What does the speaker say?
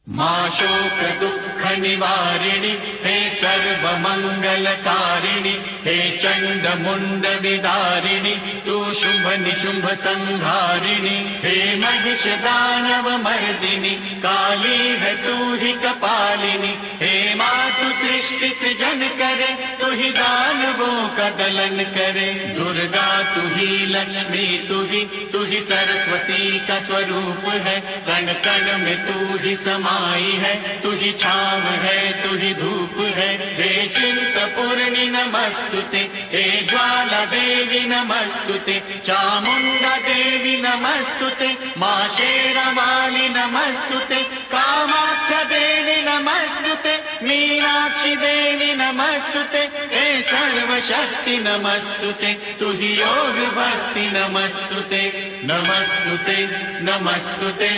मां शोक दुःख निवारिणि हे सर्व मंगलकारिणि हे चंड मुंड विदारिणि तू शुभ निशुंभ संहारिणि हे महिष दानव मर्दिनि काली है तू ही कपालिनी हे मातु सृष्टि सृजन करे तू ही दानवों का दलन करे दुर्गा तू ही लक्ष्मी तू ही सरस्वती का स्वरूप है कण कण में तू ही समाई है तू ही छाव है तू ही धूप है हे चिंतपूर्णि नमस्तुते हे ज्वाला देवी नमस्तुते चामुंडा देवी नमस्तुते मां शेरावाली नमस्तुते कामाख्या देवी नमस्तुते मीनाक्षी देवी नमस्तुते हे सर्वशक्ति नमस्तुते तू ही योग भक्ति नमस्तुते नमस्तुते नमस्तुते।